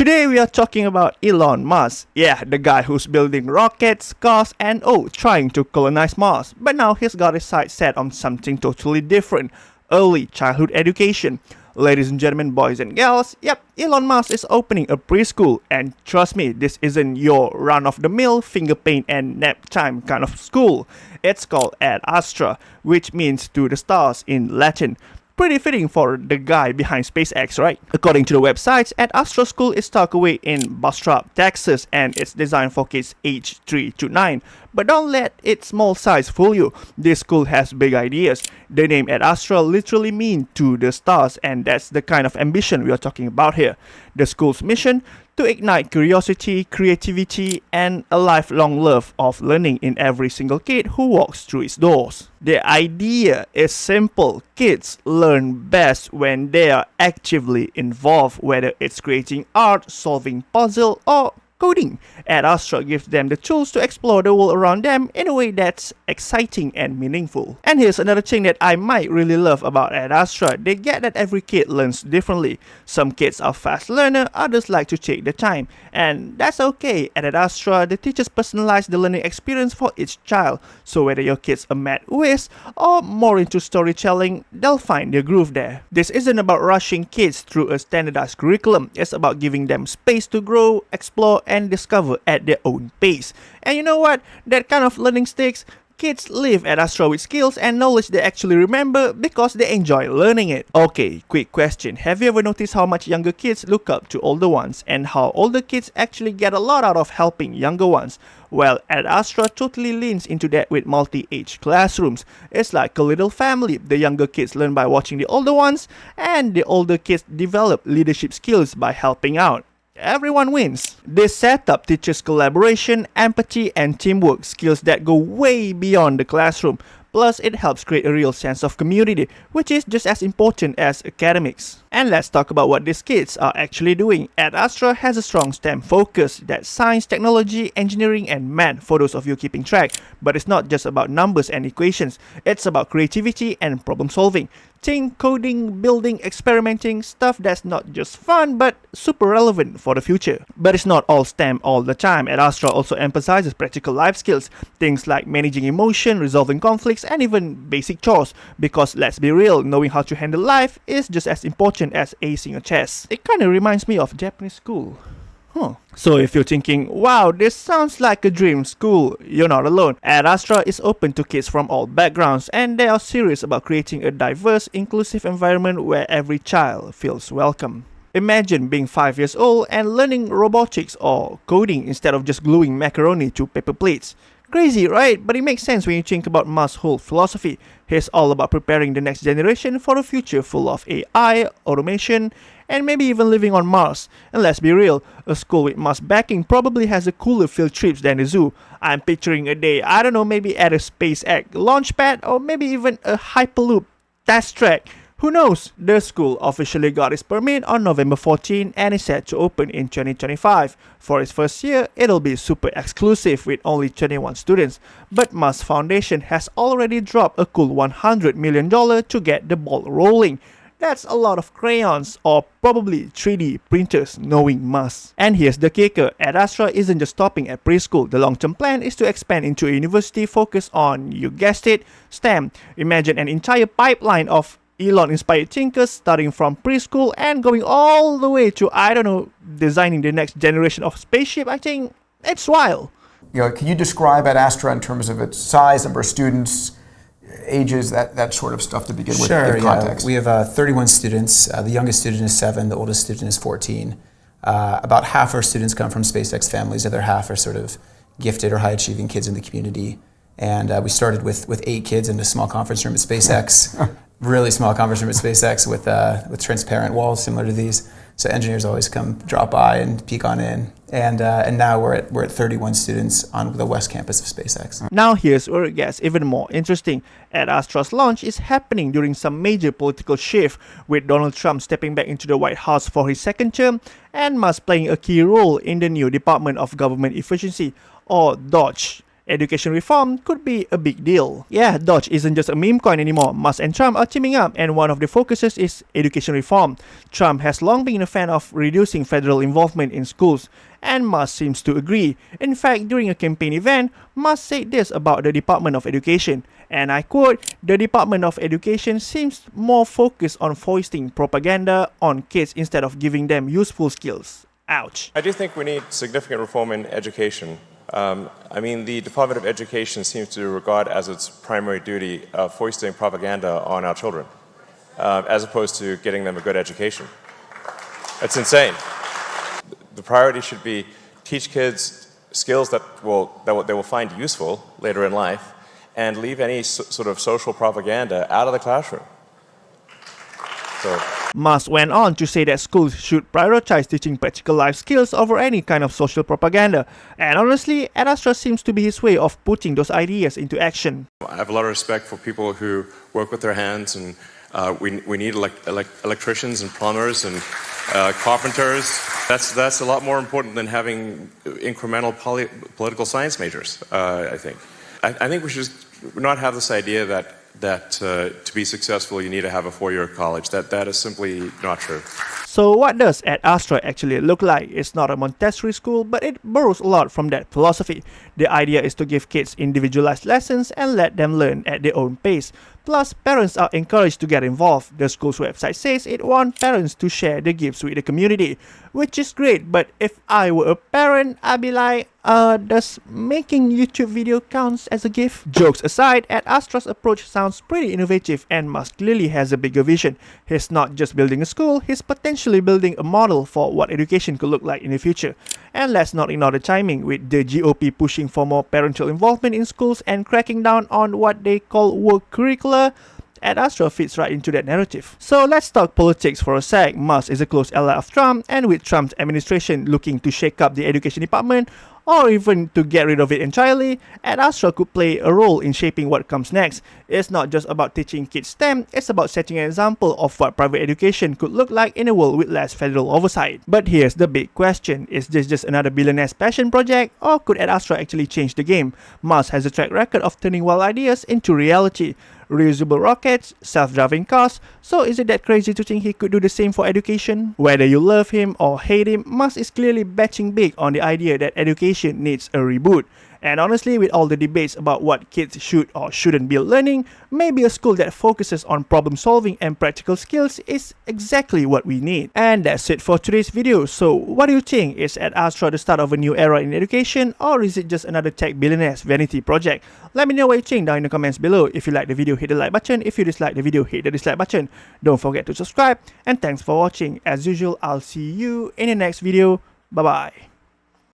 Today we are talking about Elon Musk. Yeah, the guy who's building rockets, cars, and trying to colonize Mars. But now he's got his sights set on something totally different: early childhood education. Ladies and gentlemen, boys and girls, yep, Elon Musk is opening a preschool, and trust me, this isn't your run-of-the-mill finger paint and nap time kind of school. It's called Ad Astra, which means to the stars in Latin. Pretty fitting for the guy behind SpaceX, right? According to the websites, Ad Astra School is tucked away in Bastrop, Texas, and it's designed for kids aged 3 to 9. But don't let its small size fool you. This school has big ideas. The name Ad Astra literally means to the stars, and that's the kind of ambition we are talking about here. The school's mission: to ignite curiosity, creativity, and a lifelong love of learning in every single kid who walks through its doors. The idea is simple. Kids learn best when they are actively involved, whether it's creating art, solving puzzle, or coding. Ad Astra gives them the tools to explore the world around them in a way that's exciting and meaningful. And here's another thing that I might really love about Ad Astra. They get that every kid learns differently. Some kids are fast learners, others like to take the time. And that's okay. At Ad Astra, the teachers personalize the learning experience for each child. So whether your kid's a math whiz or more into storytelling, they'll find their groove there. This isn't about rushing kids through a standardized curriculum. It's about giving them space to grow, explore, and discover at their own pace. And you know what? That kind of learning sticks. Kids leave Ad Astra with skills and knowledge they actually remember because they enjoy learning it. Okay, quick question. Have you ever noticed how much younger kids look up to older ones and how older kids actually get a lot out of helping younger ones? Well, Ad Astra totally leans into that with multi-age classrooms. It's like a little family. The younger kids learn by watching the older ones, and the older kids develop leadership skills by helping out. Everyone wins. This setup teaches collaboration, empathy, and teamwork, skills that go way beyond the classroom. Plus, it helps create a real sense of community, which is just as important as academics. And let's talk about what these kids are actually doing. Ad Astra has a strong STEM focus. That's science, technology, engineering, and math, for those of you keeping track. But it's not just about numbers and equations. It's about creativity and problem solving. Think coding, building, experimenting, stuff that's not just fun but super relevant for the future. But it's not all STEM all the time. Ad Astra also emphasizes practical life skills, things like managing emotion, resolving conflicts, and even basic chores. Because let's be real, knowing how to handle life is just as important as acing a test. It kinda reminds me of Japanese school. So if you're thinking, wow, this sounds like a dream school, you're not alone. Ad Astra is open to kids from all backgrounds, and they are serious about creating a diverse, inclusive environment where every child feels welcome. Imagine being 5 years old and learning robotics or coding instead of just gluing macaroni to paper plates. Crazy, right? But it makes sense when you think about Musk's whole philosophy. He's all about preparing the next generation for a future full of AI, automation, and maybe even living on Mars. And let's be real, a school with Musk backing probably has a cooler field trips than the zoo. I'm picturing a day, I don't know, maybe at a SpaceX launch pad or maybe even a Hyperloop test track. Who knows? The school officially got its permit on November 14 and is set to open in 2025. For its first year, it'll be super exclusive with only 21 students. But Musk Foundation has already dropped a cool $100 million to get the ball rolling. That's a lot of crayons or probably 3D printers, knowing Musk. And here's the kicker, Ad Astra isn't just stopping at preschool. The long-term plan is to expand into a university focused on, you guessed it, STEM. Imagine an entire pipeline of Elon-inspired thinkers starting from preschool and going all the way to, I don't know, designing the next generation of spaceship. I think it's wild. Can you describe Ad Astra in terms of its size, number of students, ages, that sort of stuff to begin with? Sure, in context? We have 31 students. The youngest student is 7, the oldest student is 14. About half our students come from SpaceX families, the other half are sort of gifted or high-achieving kids in the community. And we started with 8 kids in a small conference room at SpaceX. Really small conference room at SpaceX with transparent walls similar to these. So engineers always come drop by and peek on in. And now we're at 31 students on the West Campus of SpaceX. Now here's where it gets even more interesting. Ad Astra's launch is happening during some major political shift, with Donald Trump stepping back into the White House for his second term and Musk playing a key role in the new Department of Government Efficiency, or DOGE. Education reform could be a big deal. Yeah, Doge isn't just a meme coin anymore. Musk and Trump are teaming up, and one of the focuses is education reform. Trump has long been a fan of reducing federal involvement in schools, and Musk seems to agree. In fact, during a campaign event, Musk said this about the Department of Education, and I quote, "The Department of Education seems more focused on foisting propaganda on kids instead of giving them useful skills." Ouch. I do think we need significant reform in education. The Department of Education seems to regard as its primary duty foisting propaganda on our children, as opposed to getting them a good education. It's insane. The priority should be teach kids skills that they will find useful later in life, and leave any sort of social propaganda out of the classroom. Musk went on to say that schools should prioritize teaching practical life skills over any kind of social propaganda. And honestly, Ad Astra seems to be his way of putting those ideas into action. I have a lot of respect for people who work with their hands, and we need electricians and plumbers and carpenters. That's a lot more important than having incremental political science majors, I think. I think we should not have this idea that to be successful you need to have a 4-year college. That is simply not true. So what does Ad Astra actually look like? It's not a Montessori school, but it borrows a lot from that philosophy. The idea is to give kids individualized lessons and let them learn at their own pace. Plus, parents are encouraged to get involved. The school's website says it wants parents to share the gifts with the community, which is great, but if I were a parent, I'd be like, does making YouTube video counts as a gift? Jokes aside, Ad Astra's approach sounds pretty innovative, and Musk clearly has a bigger vision. He's not just building a school, he's potentially building a model for what education could look like in the future. And let's not ignore the timing, with the GOP pushing for more parental involvement in schools and cracking down on what they call work curricula. Ad Astra fits right into that narrative. So let's talk politics for a sec. Musk is a close ally of Trump, and with Trump's administration looking to shake up the education department, or even to get rid of it entirely, Ad Astra could play a role in shaping what comes next. It's not just about teaching kids STEM, it's about setting an example of what private education could look like in a world with less federal oversight. But here's the big question, is this just another billionaire's passion project, or could Ad Astra actually change the game? Musk has a track record of turning wild ideas into reality. Reusable rockets, self-driving cars, so is it that crazy to think he could do the same for education? Whether you love him or hate him, Musk is clearly betting big on the idea that education needs a reboot. And honestly, with all the debates about what kids should or shouldn't be learning, maybe a school that focuses on problem solving and practical skills is exactly what we need. And that's it for today's video. So what do you think? Is Ad Astra the start of a new era in education, or is it just another tech billionaire's vanity project? Let me know what you think down in the comments below. If you like the video, hit the like button. If you dislike the video, hit the dislike button. Don't forget to subscribe, and thanks for watching. As usual, I'll see you in the next video. Bye bye.